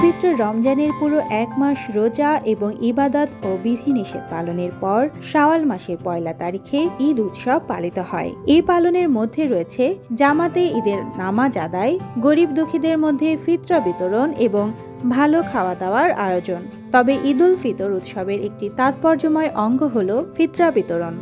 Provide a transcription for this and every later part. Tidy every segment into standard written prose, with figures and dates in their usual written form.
পবিত্র রমজানের পুরো এক মাস রোজা এবং ইবাদত ও বিধিনিষেধ পালনের পর শাওয়াল মাসের ১ তারিখে ঈদ উৎসব পালিত হয়। এই পালনের মধ্যে রয়েছে জামাতে ঈদের নামাজ আদায়, গরিব দুঃখীদের মধ্যে ফিতরা বিতরণ এবং ভালো খাওয়া দাওয়ার আয়োজন। তবে ঈদ উল ফিতর উৎসবের একটি তাৎপর্যময় অঙ্গ হল ফিতরা বিতরণ।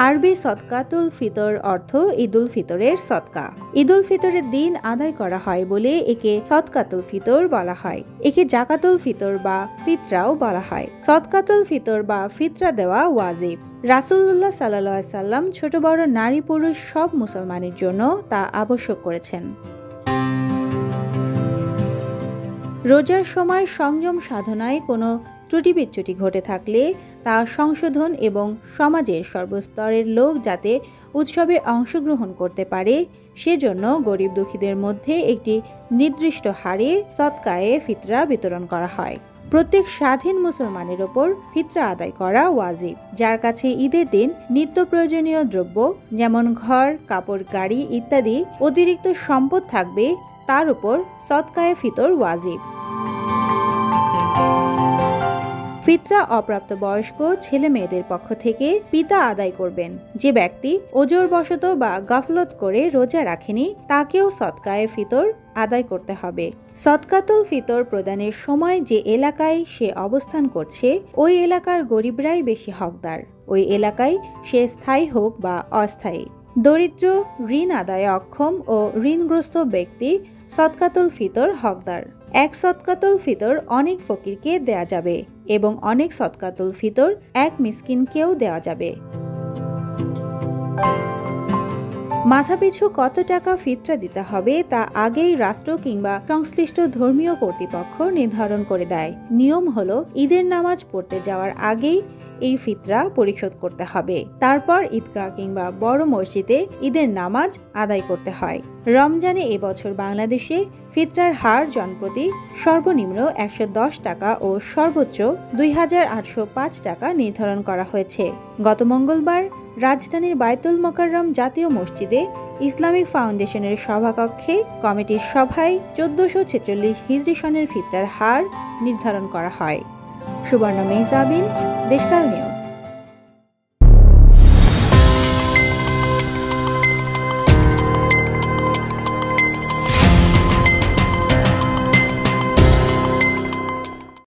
আরবি সদকাতুল ফিতর অর্থ ঈদুল ফিতরের সদকা। ঈদুল ফিতরের দিন আদায় করা হয় বলে একে সদকাতুল ফিতর বলা হয়। একে জাকাতুল ফিতর বা ফিতরাও বলা হয়। সদকাতুল ফিতর বা ফিতরা দেওয়া ওয়াজিব। রাসূলুল্লাহ সাল্লাল্লাহু আলাইহি সাল্লাম ছোট বড় নারী পুরুষ সব মুসলমানের জন্য তা আবশ্যক করেছেন। রোজার সময় সংযম সাধনায় কোনো ত্রুটি বিচ্যুতি ঘটে থাকলে তা সংশোধন এবং সমাজের সর্বস্তরের লোক যাতে উৎসবে অংশগ্রহণ করতে পারে সেজন্য গরিব দুঃখীদের মধ্যে একটি নির্দিষ্ট হারে সদকায়ে ফিতরা বিতরণ করা হয়। প্রত্যেক স্বাধীন মুসলমানের ওপর ফিতরা আদায় করা ওয়াজিব। যার কাছে ঈদের দিন নিত্য প্রয়োজনীয় দ্রব্য যেমন ঘর, কাপড়, গাড়ি ইত্যাদি অতিরিক্ত সম্পদ থাকবে তার উপর সদকায়ে ফিতর ওয়াজিব। ফিতরা অপ্রাপ্তবয়স্ক ছেলে মেয়েদের পক্ষ থেকে পিতা আদায় করবেন। যে ব্যক্তি ওজরবশত বা গাফলত করে রোজা রাখেনি তাকেও সদকায়ে ফিতর আদায় করতে হবে। সদকাতুল ফিতর প্রদানের সময় যে এলাকায় সে অবস্থান করছে ওই এলাকার গরিবরাই বেশি হকদার, ওই এলাকায় সে স্থায়ী হোক বা অস্থায়ী। দরিদ্র, ঋণ আদায়ে অক্ষম ও ঋণগ্রস্ত ব্যক্তি সদকাতুল ফিতর হকদার। এক সদকাতুল ফিতর অনেক ফকিরকে দেয়া যাবে এবং অনেক সদকাতুল ফিতর এক মিসকিনকেও দেওয়া যাবে। মাথাপিছু কত টাকা ফিতরা দিতে হবে তা আগেই রাষ্ট্র কিংবা সংশ্লিষ্ট ধর্মীয় কর্তৃপক্ষ নির্ধারণ করে দেয়। নিয়ম হলো ঈদের নামাজ পড়তে যাওয়ার আগেই এই ফিতরা পরিশোধ করতে হবে। তারপর ঈদগাহ কিংবা বড় মসজিদে ঈদের নামাজ আদায় করতে হয়। রমজানে এবছর বাংলাদেশে ফিতরার হার জনপ্রতি সর্বনিম্ন ১১০ টাকা ও সর্বোচ্চ ২৮০৫ টাকা নির্ধারণ করা হয়েছে। গত মঙ্গলবার রাজধানীর বায়তুল মোকাররম জাতীয় মসজিদে ইসলামিক ফাউন্ডেশনের সভাকক্ষে কমিটির সভায় ১৪৪৬ হিজরি সনের ফিতরার হার নির্ধারণ করা হয়। সুবর্ণা মেহজাবিন, দেশকাল নিউজ।